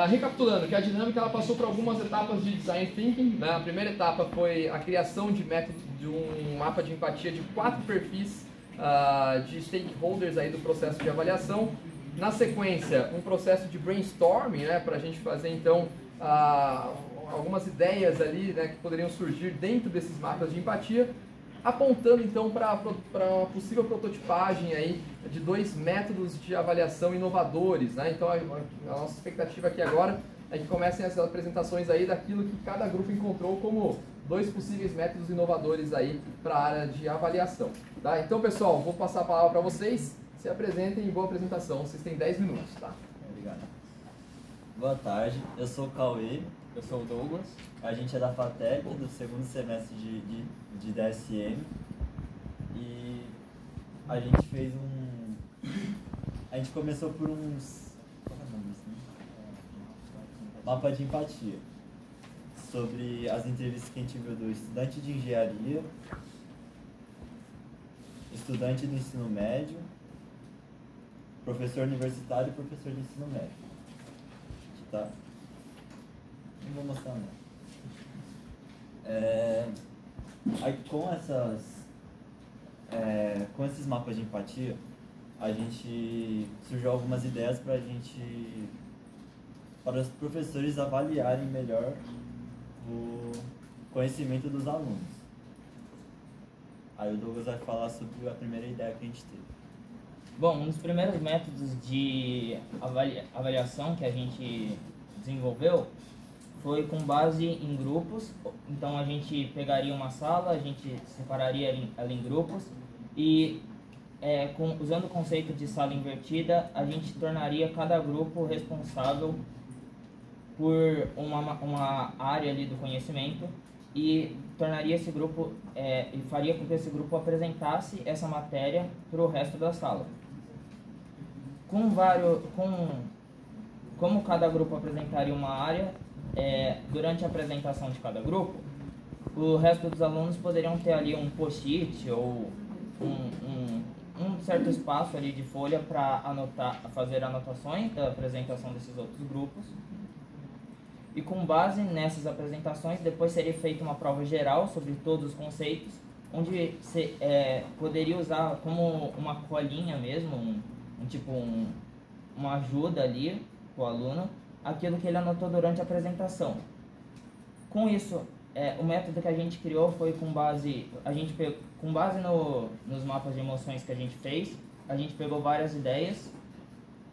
Recapitulando, que a dinâmica ela passou por algumas etapas de design thinking, né? A primeira etapa foi a criação de método de um mapa de empatia de 4 perfis de stakeholders aí do processo de avaliação. Na sequência, um processo de brainstorming, né, para a gente fazer então algumas ideias ali, né, que poderiam surgir dentro desses mapas de empatia, apontando então para uma possível prototipagem aí de 2 métodos de avaliação inovadores, né? Então a nossa expectativa aqui agora é que comecem as apresentações aí daquilo que cada grupo encontrou como 2 possíveis métodos inovadores aí para a área de avaliação, tá? Então, pessoal, vou passar a palavra para vocês, se apresentem em boa apresentação, vocês têm 10 minutos, tá? Obrigado. Boa tarde, eu sou o Cauê. Eu sou o Douglas. A gente é da FATEC, do segundo semestre de DSM. E a gente fez a gente começou por uns... Qual é o nome disso, né? Mapa de empatia. Sobre as entrevistas que a gente viu do estudante de engenharia, estudante do ensino médio, professor universitário e professor de ensino médio. Tá? Não vou mostrar não. Aí com esses mapas de empatia, a gente surgiu algumas ideias para os professores avaliarem melhor o conhecimento dos alunos. Aí o Douglas vai falar sobre a primeira ideia que a gente teve. Bom, um dos primeiros métodos de avaliação que a gente desenvolveu foi com base em grupos. Então a gente pegaria uma sala, a gente separaria ela em grupos e usando o conceito de sala invertida, a gente tornaria cada grupo responsável por uma área ali do conhecimento e tornaria esse grupo e faria com que esse grupo apresentasse essa matéria para o resto da sala. Como cada grupo apresentaria uma área, durante a apresentação de cada grupo, o resto dos alunos poderiam ter ali um post-it ou um certo espaço ali de folha para fazer anotações da apresentação desses outros grupos. E com base nessas apresentações, depois seria feita uma prova geral sobre todos os conceitos, onde você poderia usar como uma colinha mesmo, uma ajuda ali para o aluno, aquilo que ele anotou durante a apresentação. Com isso, o método que a gente criou foi com base nos mapas de emoções que a gente fez, a gente pegou várias ideias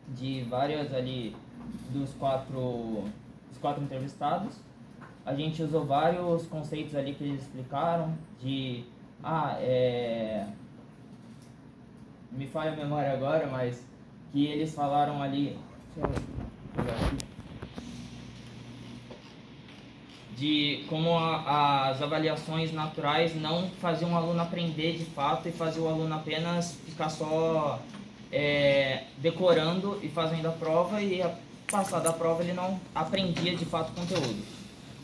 de várias ali dos quatro entrevistados. A gente usou vários conceitos ali que eles explicaram me falha a memória agora, mas que eles falaram ali de como as avaliações naturais não faziam o aluno aprender de fato e faziam o aluno apenas ficar só decorando e fazendo a prova, e passar da prova ele não aprendia de fato o conteúdo.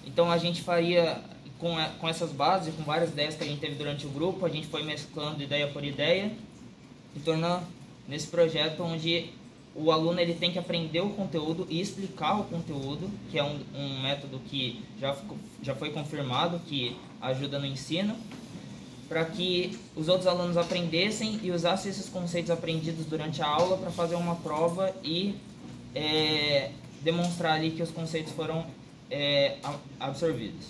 Então a gente faria com essas bases, com várias ideias que a gente teve durante o grupo, a gente foi mesclando ideia por ideia e tornando nesse projeto onde o aluno ele tem que aprender o conteúdo e explicar o conteúdo, que é um método que já foi confirmado que ajuda no ensino, para que os outros alunos aprendessem e usassem esses conceitos aprendidos durante a aula para fazer uma prova e demonstrar ali que os conceitos foram absorvidos.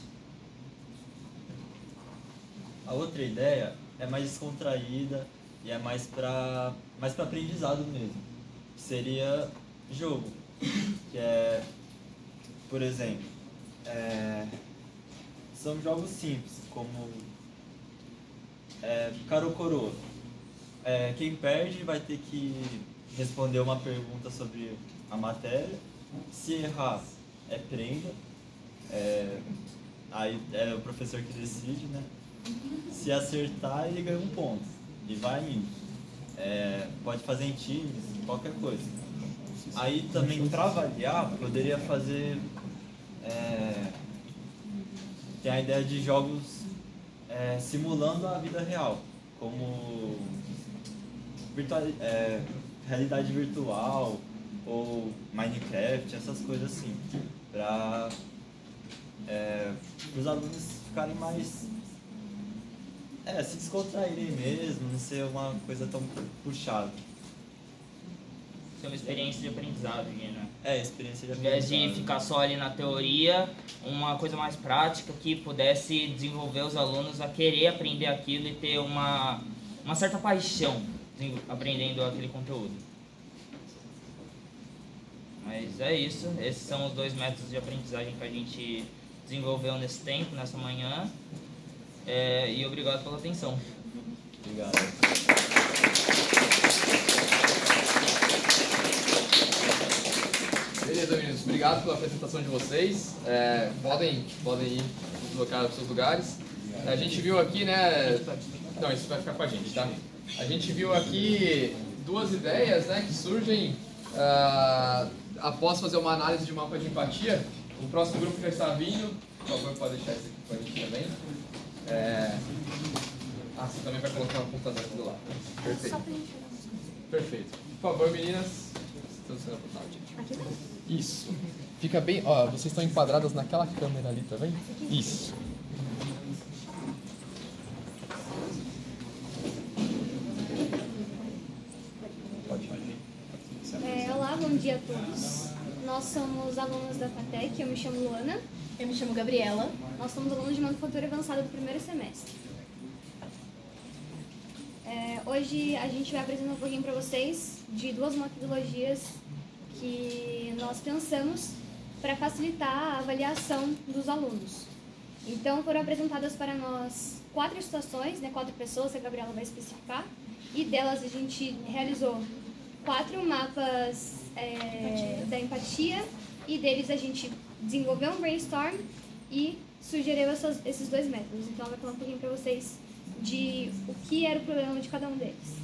A outra ideia é mais descontraída e é mais para aprendizado mesmo. Seria jogo, que é, por exemplo, são jogos simples, como cara ou coroa. Quem perde vai ter que responder uma pergunta sobre a matéria. Se errar, prenda. Aí é o professor que decide, né? Se acertar, ele ganha 1 ponto e vai indo. Pode fazer em times, qualquer coisa. Aí também, para avaliar, poderia fazer... tem a ideia de jogos simulando a vida real, como realidade virtual ou Minecraft, essas coisas assim, para os alunos ficarem mais se descontraírem mesmo, não ser uma coisa tão puxada. Ser uma experiência de aprendizagem, né? Experiência de Ao invés aprendizagem. de ficar só ali na teoria, uma coisa mais prática que pudesse desenvolver os alunos a querer aprender aquilo e ter uma certa paixão aprendendo aquele conteúdo. Mas é isso, esses são os 2 métodos de aprendizagem que a gente desenvolveu nesse tempo, nessa manhã. E obrigado pela atenção. Obrigado. Beleza, meninos. Obrigado pela apresentação de vocês. Podem ir deslocar para os seus lugares. A gente viu aqui, né... Não, isso vai ficar com a gente, tá? A gente viu aqui 2 ideias, né, que surgem após fazer uma análise de mapa de empatia. O próximo grupo já está vindo. Por favor, pode deixar isso aqui com a gente também. Você também vai colocar o computador aqui do lado. Perfeito. Perfeito. Por favor, meninas. Estamos sendo apontados, gente. Isso. Fica bem... Ó, vocês estão enquadradas naquela câmera ali, tá vendo? Isso. Pode ir. Olá, bom dia a todos. Nós somos alunos da FATEC, eu me chamo Luana. Eu me chamo Gabriela. Nós somos alunos de manufatura avançada do primeiro semestre. Hoje a gente vai apresentar um pouquinho para vocês de 2 metodologias que nós pensamos para facilitar a avaliação dos alunos. Então foram apresentadas para nós 4 situações, né, 4 pessoas que a Gabriela vai especificar, e delas a gente realizou 4 mapas da empatia, e deles a gente desenvolveu um brainstorm e sugeriu esses 2 métodos. Então ela vai falar um pouquinho para vocês de o que era o problema de cada um deles.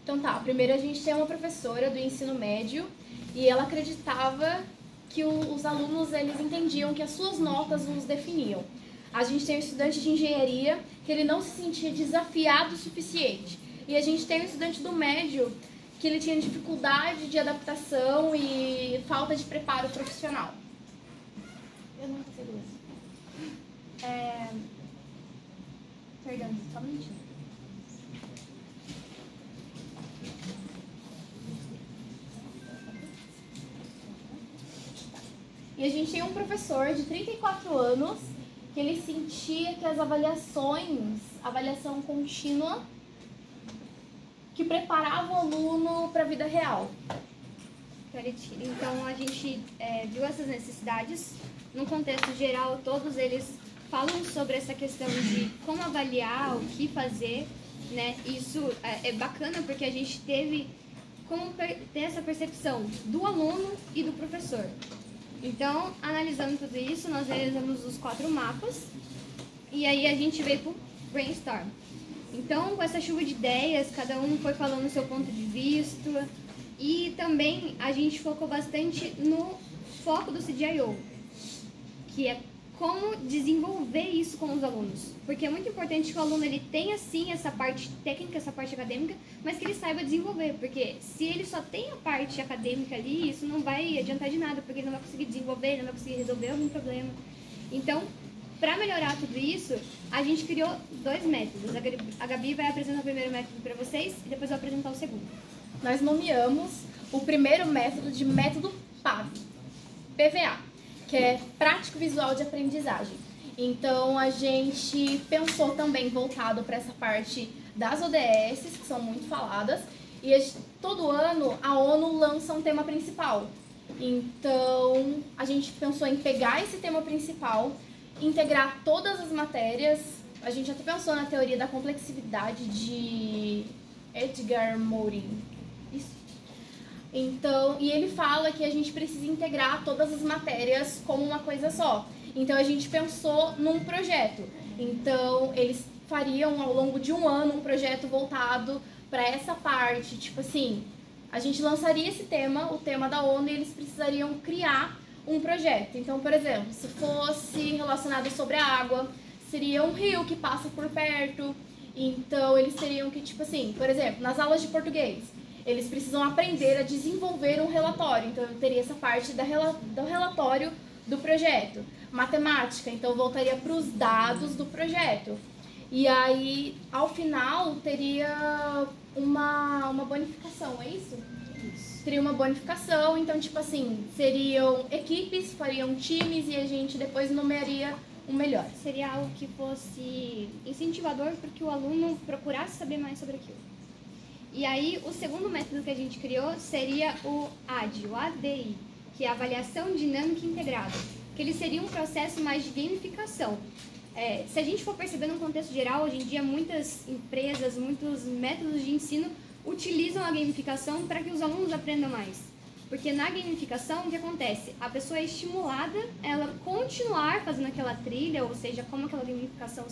Então tá, primeiro a gente tem uma professora do ensino médio e ela acreditava que os alunos eles entendiam que as suas notas os definiam. A gente tem um estudante de engenharia que ele não se sentia desafiado o suficiente. E a gente tem um estudante do médio que ele tinha dificuldade de adaptação e falta de preparo profissional. Eu não consigo isso. Perdão, só um minutinho. E a gente tem um professor de 34 anos que ele sentia que as avaliação contínua, que preparava o aluno para a vida real. Então a gente viu essas necessidades. No contexto geral, todos eles falam sobre essa questão de como avaliar, o que fazer, né? Isso é bacana porque a gente teve como ter essa percepção do aluno e do professor. Então, analisando tudo isso, nós realizamos os 4 mapas e aí a gente veio para o brainstorm. Então, com essa chuva de ideias, cada um foi falando o seu ponto de vista e também a gente focou bastante no foco do CDIO, que é como desenvolver isso com os alunos. Porque é muito importante que o aluno ele tenha sim essa parte técnica, essa parte acadêmica, mas que ele saiba desenvolver. Porque se ele só tem a parte acadêmica ali, isso não vai adiantar de nada, porque ele não vai conseguir desenvolver, ele não vai conseguir resolver algum problema. Então, para melhorar tudo isso, a gente criou 2 métodos. A Gabi vai apresentar o primeiro método para vocês e depois eu vou apresentar o segundo. Nós nomeamos o primeiro método de método PAV, PVA, que é Prático Visual de Aprendizagem. Então, a gente pensou também voltado para essa parte das ODS, que são muito faladas, e todo ano a ONU lança um tema principal. Então, a gente pensou em pegar esse tema principal, integrar todas as matérias. A gente até pensou na teoria da complexidade de Edgar Morin. Isso. Então, e ele fala que a gente precisa integrar todas as matérias como uma coisa só. Então, a gente pensou num projeto. Então, eles fariam ao longo de um ano um projeto voltado para essa parte. Tipo assim, a gente lançaria esse tema, o tema da ONU, e eles precisariam criar um projeto. Então, por exemplo, se fosse relacionado sobre a água, seria um rio que passa por perto. Então, eles teriam que, tipo assim, por exemplo, nas aulas de português, eles precisam aprender a desenvolver um relatório. Então, eu teria essa parte do relatório do projeto. Matemática, então, voltaria para os dados do projeto. E aí, ao final, teria uma bonificação, é isso? Teria uma bonificação, então, tipo assim, seriam equipes, fariam times e a gente depois nomearia o melhor. Seria algo que fosse incentivador para que o aluno procurasse saber mais sobre aquilo. E aí, o segundo método que a gente criou seria o ADI, que é a Avaliação Dinâmica Integrada, que ele seria um processo mais de gamificação. Se a gente for perceber no contexto geral, hoje em dia muitas empresas, muitos métodos de ensino utilizam a gamificação para que os alunos aprendam mais. Porque na gamificação, o que acontece? A pessoa é estimulada a ela continuar fazendo aquela trilha, ou seja, como aquela gamificação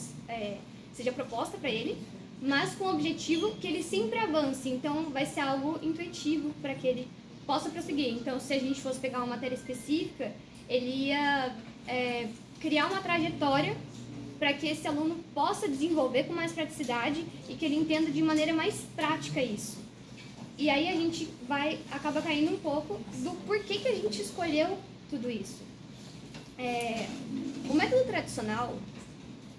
seja proposta para ele, mas com o objetivo que ele sempre avance. Então, vai ser algo intuitivo para que ele possa prosseguir. Então, se a gente fosse pegar uma matéria específica, ele ia criar uma trajetória para que esse aluno possa desenvolver com mais praticidade e que ele entenda de maneira mais prática isso. E aí a gente acaba caindo um pouco do porquê que a gente escolheu tudo isso. O método tradicional,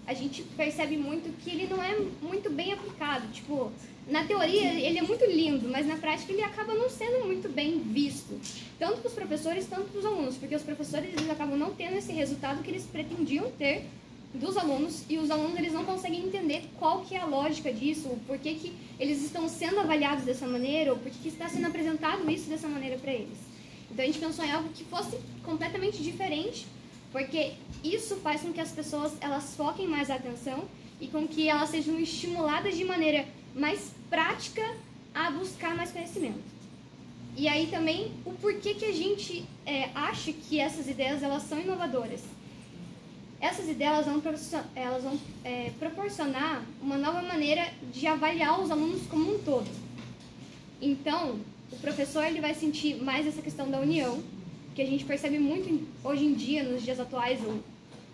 a gente percebe muito que ele não é muito bem aplicado. Tipo, na teoria ele é muito lindo, mas na prática ele acaba não sendo muito bem visto. Tanto para os professores, tanto para os alunos, porque os professores eles acabam não tendo esse resultado que eles pretendiam ter dos alunos, e os alunos eles não conseguem entender qual que é a lógica disso, o porquê que eles estão sendo avaliados dessa maneira, ou porquê que está sendo apresentado isso dessa maneira para eles. Então a gente pensou em algo que fosse completamente diferente, porque isso faz com que as pessoas elas foquem mais a atenção e com que elas sejam estimuladas de maneira mais prática a buscar mais conhecimento. E aí também o porquê que a gente acha que essas ideias elas são inovadoras. Essas ideias elas vão proporcionar uma nova maneira de avaliar os alunos como um todo. Então, o professor ele vai sentir mais essa questão da união, que a gente percebe muito hoje em dia, nos dias atuais,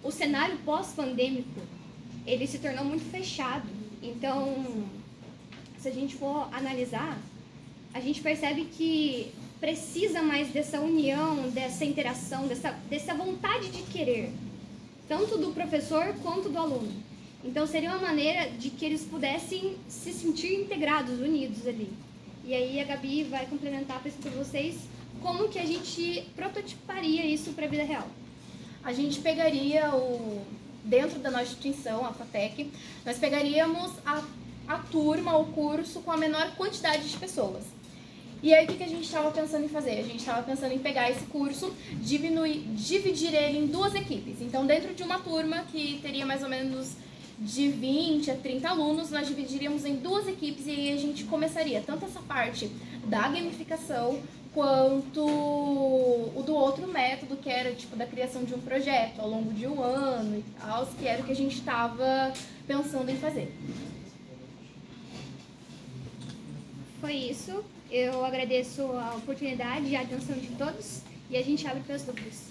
o cenário pós-pandêmico, ele se tornou muito fechado. Então, se a gente for analisar, a gente percebe que precisa mais dessa união, dessa interação, dessa vontade de querer, tanto do professor quanto do aluno. Então, seria uma maneira de que eles pudessem se sentir integrados, unidos ali. E aí a Gabi vai complementar para vocês como que a gente prototiparia isso para a vida real. A gente pegaria dentro da nossa instituição, a FATEC, nós pegaríamos a turma, o curso com a menor quantidade de pessoas. E aí, o que a gente estava pensando em fazer? A gente estava pensando em pegar esse curso, dividir ele em duas equipes. Então, dentro de uma turma que teria mais ou menos de 20 a 30 alunos, nós dividiríamos em duas equipes e aí a gente começaria tanto essa parte da gamificação quanto o do outro método, que era tipo da criação de um projeto ao longo de um ano e tal, que era o que a gente estava pensando em fazer. Foi isso. Eu agradeço a oportunidade e a atenção de todos e a gente abre para as dúvidas.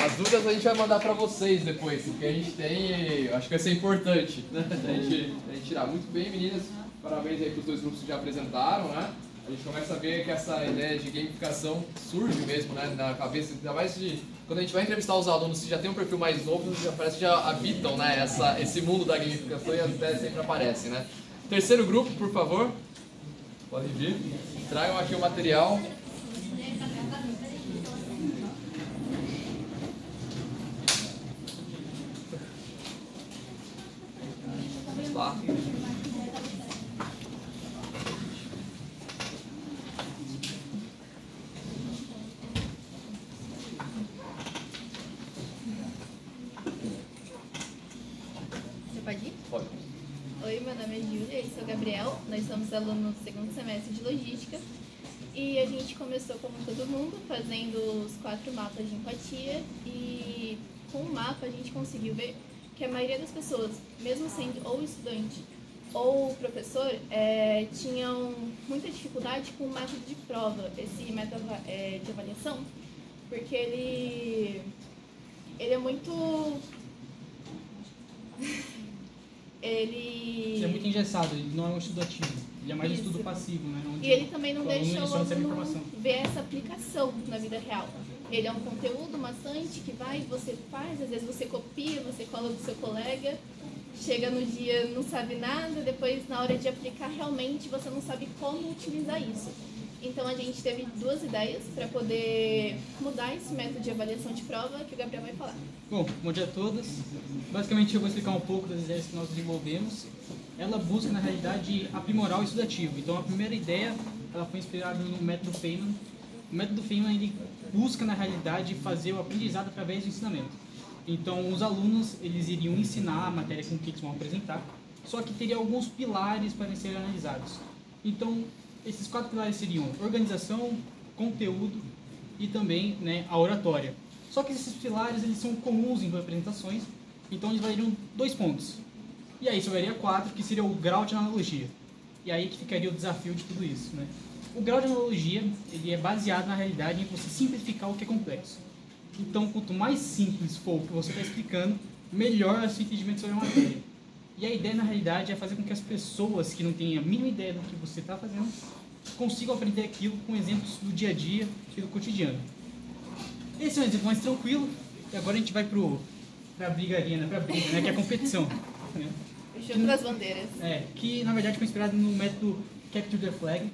As dúvidas a gente vai mandar para vocês depois, porque a gente tem, acho que vai ser importante, né? A gente tirar. Muito bem, meninas, parabéns aí para os dois grupos que já apresentaram, né? A gente começa a ver que essa ideia de gamificação surge mesmo, né, na cabeça, ainda mais quando a gente vai entrevistar os alunos que já tem um perfil mais novo, já parece que já habitam, né, esse mundo da gamificação e as ideias sempre aparecem, né. Terceiro grupo, por favor, pode vir, tragam aqui o material. Vamos lá. Pode. Oi, meu nome é Júlia e sou Gabriel. Nós somos alunos do segundo semestre de Logística e a gente começou, como todo mundo, fazendo os 4 mapas de empatia e com o mapa a gente conseguiu ver que a maioria das pessoas, mesmo sendo ou estudante ou professor, tinham muita dificuldade com o método de prova, esse método de avaliação, porque ele é muito... ele é muito engessado, ele não é um estudo ativo, ele é mais um Isso. estudo passivo, né? Onde E ele também não o aluno, deixa ele o só recebe aluno informação. ver essa aplicação na vida real. Ele é um conteúdo maçante que vai, você faz, às vezes você copia, você cola do seu colega, chega no dia não sabe nada, depois na hora de aplicar realmente você não sabe como utilizar isso. Então a gente teve 2 ideias para poder mudar esse método de avaliação de prova que o Gabriel vai falar. Bom dia a todos. Basicamente eu vou explicar um pouco das ideias que nós desenvolvemos. Ela busca, na realidade, aprimorar o estudativo. Então a primeira ideia ela foi inspirada no método Feynman. O método Feynman ele busca, na realidade, fazer o aprendizado através do ensinamento. Então os alunos eles iriam ensinar a matéria com que eles vão apresentar, só que teria alguns pilares para serem analisados. Então esses 4 pilares seriam organização, conteúdo e também, né, a oratória. Só que esses pilares eles são comuns em apresentações, então eles valeriam 2 pontos. E aí sobraria 4, que seria o grau de analogia. E aí que ficaria o desafio de tudo isso, né? O grau de analogia ele é baseado na realidade em você simplificar o que é complexo. Então, quanto mais simples for o que você está explicando, melhor é o seu entendimento sobre a matéria. E a ideia, na realidade, é fazer com que as pessoas que não têm a mínima ideia do que você está fazendo consigam aprender aquilo com exemplos do dia a dia e do cotidiano. Esse é um exemplo mais tranquilo. E agora a gente vai para a brigaria, né? Para a briga, né? Que é a competição. Né? O jogo das bandeiras. Que, na verdade, foi inspirado no método Capture the Flag,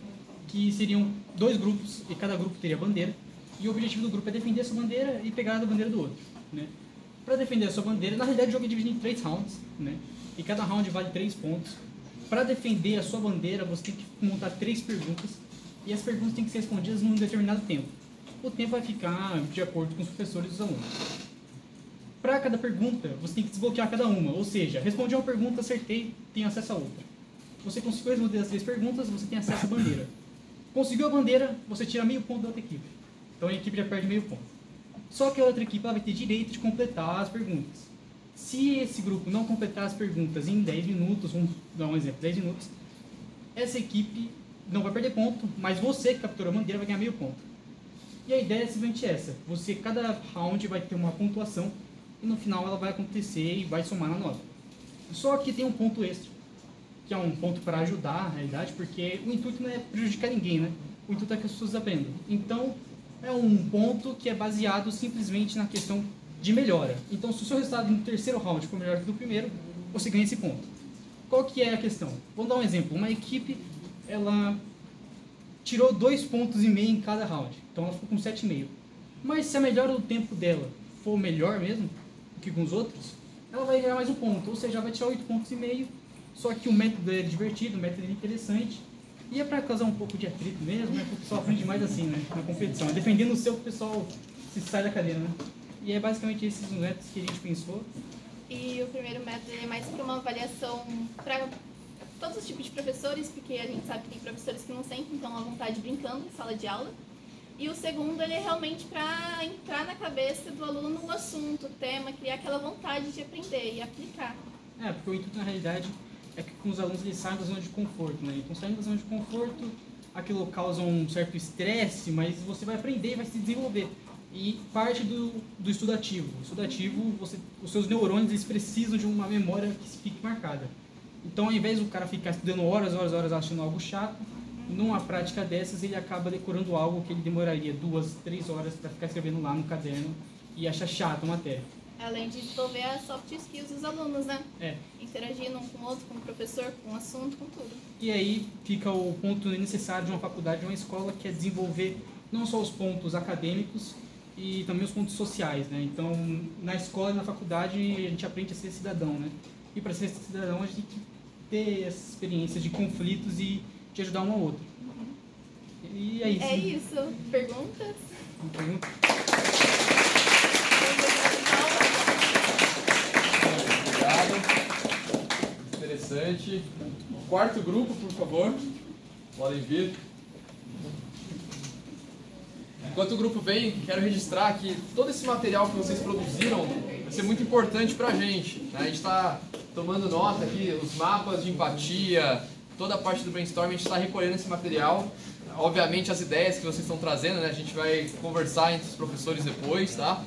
que seriam 2 grupos e cada grupo teria bandeira. E o objetivo do grupo é defender a sua bandeira e pegar a bandeira do outro. Né? Para defender a sua bandeira, na realidade o jogo é dividido em 3 rounds, né? E cada round vale 3 pontos. Para defender a sua bandeira, você tem que montar 3 perguntas e as perguntas têm que ser respondidas num determinado tempo. O tempo vai ficar de acordo com os professores e os alunos. Para cada pergunta, você tem que desbloquear cada uma, ou seja, respondi uma pergunta, acertei, tem acesso a outra. Você conseguiu responder as 3 perguntas, você tem acesso à bandeira. Conseguiu a bandeira, você tira meio ponto da outra equipe. Então a equipe já perde meio ponto. Só que a outra equipe ela vai ter direito de completar as perguntas. Se esse grupo não completar as perguntas em 10 minutos, vamos dar um exemplo, 10 minutos, essa equipe não vai perder ponto, mas você que capturou a bandeira vai ganhar meio ponto. E a ideia é simplesmente essa. Cada round vai ter uma pontuação e no final ela vai acontecer e vai somar na nota. Só que tem um ponto extra, que é um ponto para ajudar, na realidade, porque o intuito não é prejudicar ninguém, né? O intuito é que as pessoas aprendam. Então, é um ponto que é baseado simplesmente na questão de melhora. Então, se o seu resultado no terceiro round for melhor que do primeiro, você ganha esse ponto. Qual que é a questão? Vamos dar um exemplo. Uma equipe, ela tirou 2,5 pontos em cada round. Então, ela ficou com 7,5. Mas se a melhora do tempo dela for melhor mesmo que com os outros, ela vai ganhar mais um ponto. Ou seja, ela vai tirar 8,5 pontos. Só que o método é divertido, o método é interessante. E é para causar um pouco de atrito mesmo, né? Porque o pessoal aprende mais assim, né? Na competição. É defendendo o seu que o pessoal se sai da cadeira, né? E é basicamente esses os métodos que a gente pensou. E o primeiro método é mais para uma avaliação para todos os tipos de professores, porque a gente sabe que tem professores que não sentem então à vontade brincando em sala de aula. E o segundo ele é realmente para entrar na cabeça do aluno o assunto, o tema, criar aquela vontade de aprender e aplicar. Porque o intuito na realidade é que com os alunos eles saiam da zona de conforto, né? Então saindo da zona de conforto, aquilo causa um certo estresse, mas você vai aprender e vai se desenvolver. E parte do estudativo. O estudativo, os seus neurônios eles precisam de uma memória que fique marcada. Então, ao invés do cara ficar estudando horas achando algo chato, numa prática dessas ele acaba decorando algo que ele demoraria 2, 3 horas para ficar escrevendo lá no caderno e acha chato a matéria. Além de desenvolver as soft skills dos alunos, né? Interagindo um com o outro, com o professor, com o assunto, com tudo. E aí fica o ponto necessário de uma faculdade, de uma escola, que é desenvolver não só os pontos acadêmicos, e também os pontos sociais, né? Então, na escola e na faculdade, a gente aprende a ser cidadão, né? E para ser cidadão, a gente tem que ter essa experiência de conflitos e de ajudar um ao outro. E é isso. É isso. Perguntas? Pergunta? Obrigado. Interessante. Quarto grupo, por favor. Podem vir. Enquanto o grupo vem, quero registrar que todo esse material que vocês produziram vai ser muito importante para a gente. Né? A gente está tomando nota aqui, os mapas de empatia, toda a parte do brainstorming, a gente está recolhendo esse material. Obviamente as ideias que vocês estão trazendo, né? A gente vai conversar entre os professores depois, tá?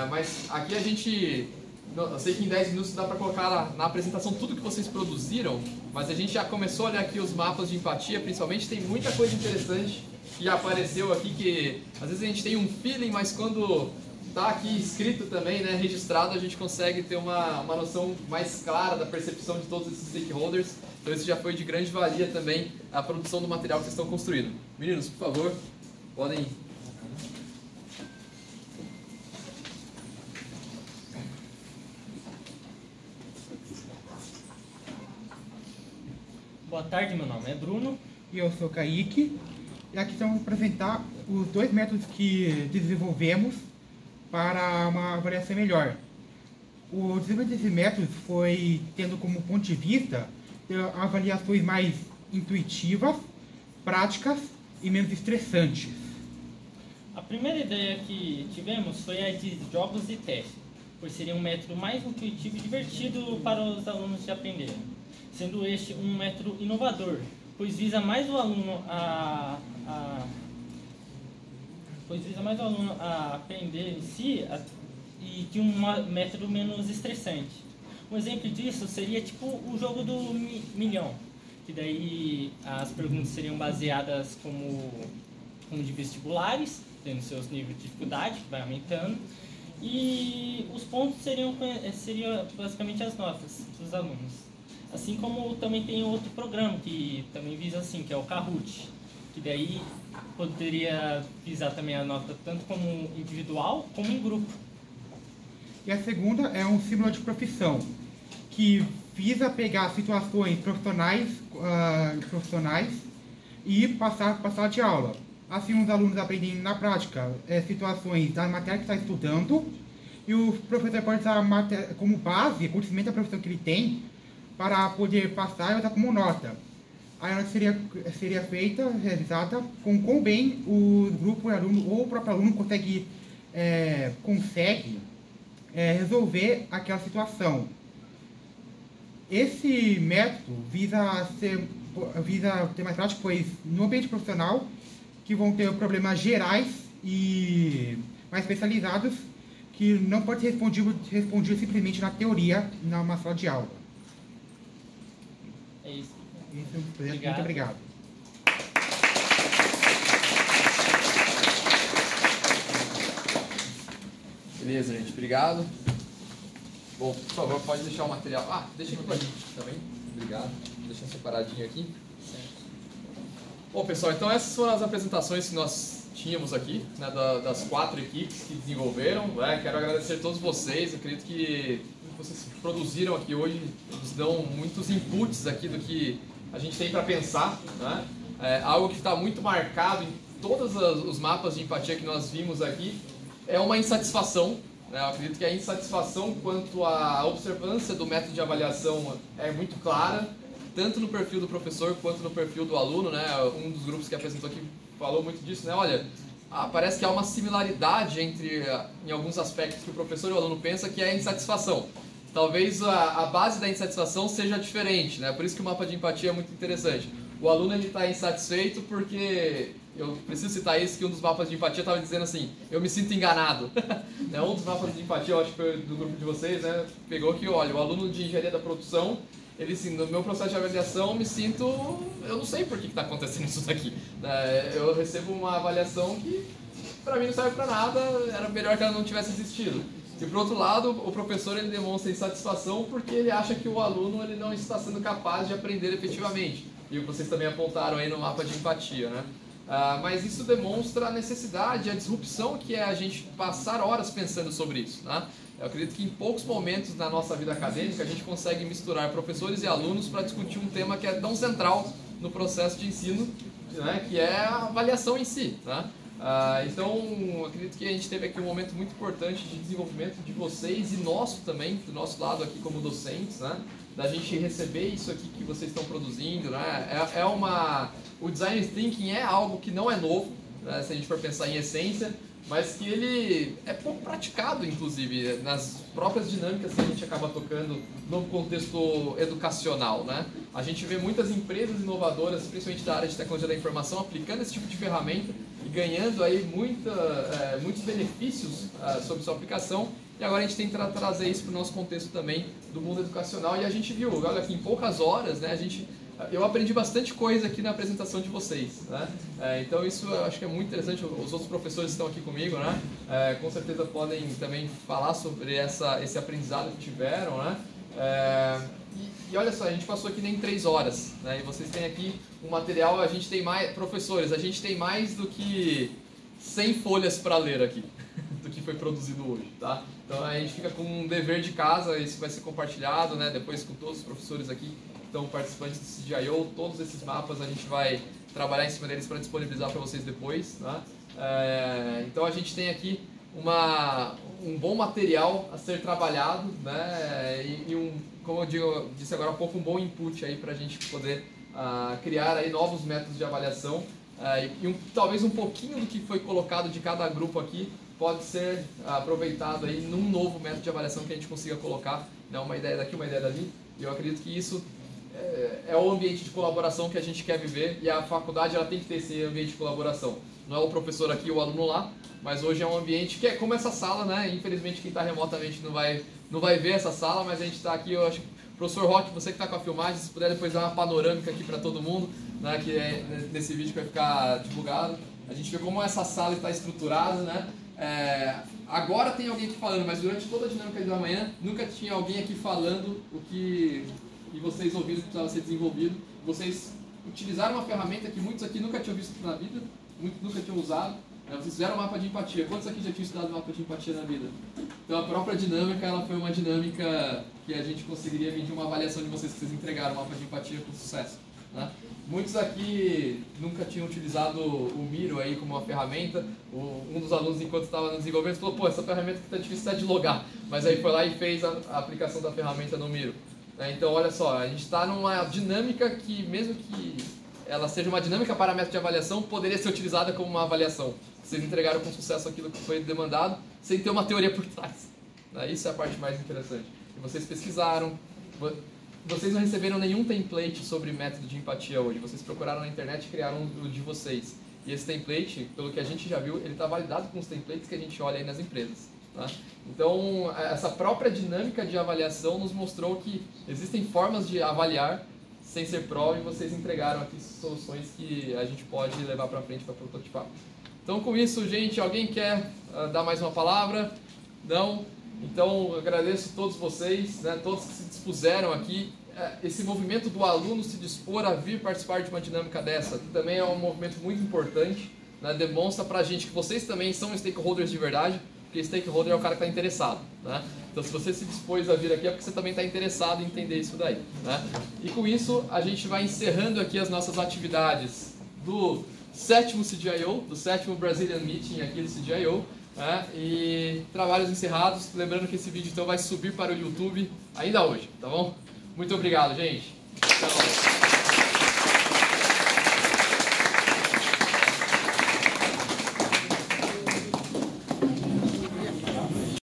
Mas aqui a gente eu sei que em 10 minutos dá para colocar na apresentação tudo que vocês produziram, mas a gente já começou a olhar aqui os mapas de empatia, principalmente tem muita coisa interessante que apareceu aqui, que às vezes a gente tem um feeling, mas quando está aqui escrito também, né, registrado, a gente consegue ter uma noção mais clara da percepção de todos esses stakeholders. Então isso já foi de grande valia também a produção do material que vocês estão construindo. Meninos, por favor, podem... Boa tarde, meu nome é Bruno. E eu sou Kaique. E aqui vamos apresentar os 2 métodos que desenvolvemos para uma avaliação melhor. O desenvolvimento desse método foi tendo como ponto de vista avaliações mais intuitivas, práticas e menos estressantes. A primeira ideia que tivemos foi a de jogos e testes, pois seria um método mais intuitivo e divertido para os alunos de aprenderem. Sendo este um método inovador, pois visa mais o aluno a aprender em si e de um método menos estressante. Um exemplo disso seria tipo o jogo do milhão, que daí as perguntas seriam baseadas como de vestibulares, tendo seus níveis de dificuldade, que vai aumentando, e os pontos seriam basicamente as notas dos alunos. Assim como também tem outro programa que também visa assim, que é o Kahoot, que daí poderia visar também a nota tanto como individual como em grupo. E a segunda é um simulador de profissão, que visa pegar situações profissionais e passar para a sala de aula. Assim os alunos aprendem na prática situações da matéria que está estudando, e o professor pode usar a matéria como base, conhecimento da profissão que ele tem, para poder passar e usar como nota. A nota seria realizada com quão bem o grupo, o aluno ou o próprio aluno consegue resolver aquela situação. Esse método visa ter mais prático, pois no ambiente profissional, que vão ter problemas gerais e mais especializados, que não pode ser respondido simplesmente na teoria, numa sala de aula. É isso. Muito obrigado. Beleza, gente. Obrigado. Bom, por favor, pode deixar o material... deixa aqui pra gente também. Obrigado. Vou deixar separadinho aqui. Bom, pessoal, então essas foram as apresentações que nós tínhamos aqui, né, das 4 equipes que desenvolveram. Quero agradecer a todos vocês. Eu acredito que vocês produziram aqui hoje nos dão muitos inputs aqui do que a gente tem para pensar, né? Algo que está muito marcado em todos os mapas de empatia que nós vimos aqui é uma insatisfação, né? Eu acredito que a insatisfação quanto à observância do método de avaliação é muito clara, tanto no perfil do professor quanto no perfil do aluno, né? Um dos grupos que apresentou aqui falou muito disso, né? Olha, parece que há uma similaridade em alguns aspectos que o professor e o aluno pensam, que é a insatisfação. Talvez a base da insatisfação seja diferente, né? Por isso que o mapa de empatia é muito interessante. O aluno está insatisfeito porque, eu preciso citar isso, que um dos mapas de empatia estava dizendo assim, eu me sinto enganado. Um dos mapas de empatia, eu acho que foi do grupo de vocês, né? Pegou que, olha, o aluno de engenharia da produção, ele assim, no meu processo de avaliação, me sinto, eu não sei por que está acontecendo isso daqui. Eu recebo uma avaliação que para mim não serve para nada, era melhor que ela não tivesse existido. E por outro lado, o professor ele demonstra insatisfação porque ele acha que o aluno ele não está sendo capaz de aprender efetivamente. E vocês também apontaram aí no mapa de empatia, né? Mas isso demonstra a necessidade, a disrupção que é a gente passar horas pensando sobre isso, né? Eu acredito que em poucos momentos na nossa vida acadêmica a gente consegue misturar professores e alunos para discutir um tema que é tão central no processo de ensino, né? Que é a avaliação em si, né? Então, acredito que a gente teve aqui um momento muito importante de desenvolvimento de vocês e nosso também, do nosso lado aqui como docentes, né? Da gente receber isso aqui que vocês estão produzindo, né? O design thinking é algo que não é novo, né? Se a gente for pensar em essência, mas que ele é pouco praticado, inclusive, nas próprias dinâmicas que a gente acaba tocando no contexto educacional, né? A gente vê muitas empresas inovadoras, principalmente da área de tecnologia da informação, aplicando esse tipo de ferramenta e ganhando aí muitos benefícios sobre sua aplicação, E agora a gente tenta trazer isso para o nosso contexto também do mundo educacional. E a gente viu, olha aqui, em poucas horas, né, eu aprendi bastante coisa aqui na apresentação de vocês, né? Então isso eu acho que é muito interessante. Os outros professores estão aqui comigo, né? Com certeza podem também falar sobre esse aprendizado que tiveram, né? E olha só, a gente passou aqui nem 3 horas, né? E vocês têm aqui um material, a gente tem mais, professores, a gente tem mais do que 100 folhas para ler aqui, do que foi produzido hoje, tá? Então a gente fica com um dever de casa, isso vai ser compartilhado, né? Depois com todos os professores aqui, então participantes do CGIO, todos esses mapas a gente vai trabalhar em cima deles para disponibilizar para vocês depois, tá? Então a gente tem aqui um bom material a ser trabalhado, né? Como eu disse agora há pouco, um bom input aí para a gente poder criar aí novos métodos de avaliação, talvez um pouquinho do que foi colocado de cada grupo aqui pode ser aproveitado aí num novo método de avaliação que a gente consiga colocar, né? Uma ideia daqui, uma ideia dali. E eu acredito que isso é o ambiente de colaboração que a gente quer viver, e a faculdade ela tem que ter esse ambiente de colaboração. Não é o professor aqui, o aluno lá, mas hoje é um ambiente que é como essa sala, né? Infelizmente quem está remotamente não vai ver essa sala, mas a gente está aqui, eu acho que professor Roque, você que está com a filmagem, se puder depois dar uma panorâmica aqui para todo mundo, né? Que é nesse vídeo que vai ficar divulgado. A gente vê como essa sala está estruturada, né? Agora tem alguém aqui falando, mas durante toda a dinâmica da manhã nunca tinha alguém aqui falando e vocês ouviram que precisava ser desenvolvido. Vocês utilizaram uma ferramenta que muitos aqui nunca tinham visto na vida, muitos nunca tinham usado. Vocês fizeram um mapa de empatia. Quantos aqui já tinham estudado mapa de empatia na vida? Então a própria dinâmica, ela foi uma dinâmica que a gente conseguiria medir uma avaliação de vocês, que vocês entregaram o mapa de empatia com sucesso, né? Muitos aqui nunca tinham utilizado o Miro aí como uma ferramenta. Um dos alunos, enquanto estava no desenvolvimento, falou: pô, essa ferramenta que está difícil até de logar. Mas aí foi lá e fez a aplicação da ferramenta no Miro. Então, olha só, a gente está numa dinâmica que, mesmo que ela seja uma dinâmica para método de avaliação, poderia ser utilizada como uma avaliação. Vocês entregaram com sucesso aquilo que foi demandado, sem ter uma teoria por trás. Isso é a parte mais interessante. E vocês pesquisaram, vocês não receberam nenhum template sobre método de empatia hoje. Vocês procuraram na internet e criaram o de vocês. E esse template, pelo que a gente já viu, ele está validado com os templates que a gente olha aí nas empresas. Tá? Então, essa própria dinâmica de avaliação nos mostrou que existem formas de avaliar sem ser prova, e vocês entregaram aqui soluções que a gente pode levar para frente para prototipar. Então, com isso, gente, alguém quer dar mais uma palavra? Não? Então, eu agradeço a todos vocês, né, todos que se dispuseram aqui. Esse movimento do aluno se dispor a vir participar de uma dinâmica dessa também é um movimento muito importante, né, demonstra para a gente que vocês também são stakeholders de verdade, porque stakeholder é o cara que está interessado, né? Então, se você se dispôs a vir aqui é porque você também está interessado em entender isso daí, né? E com isso, a gente vai encerrando aqui as nossas atividades do 7º CGIO, do 7º Brazilian Meeting aqui do CGIO, né? E trabalhos encerrados. Lembrando que esse vídeo então vai subir para o YouTube ainda hoje, tá bom? Muito obrigado, gente. Até logo.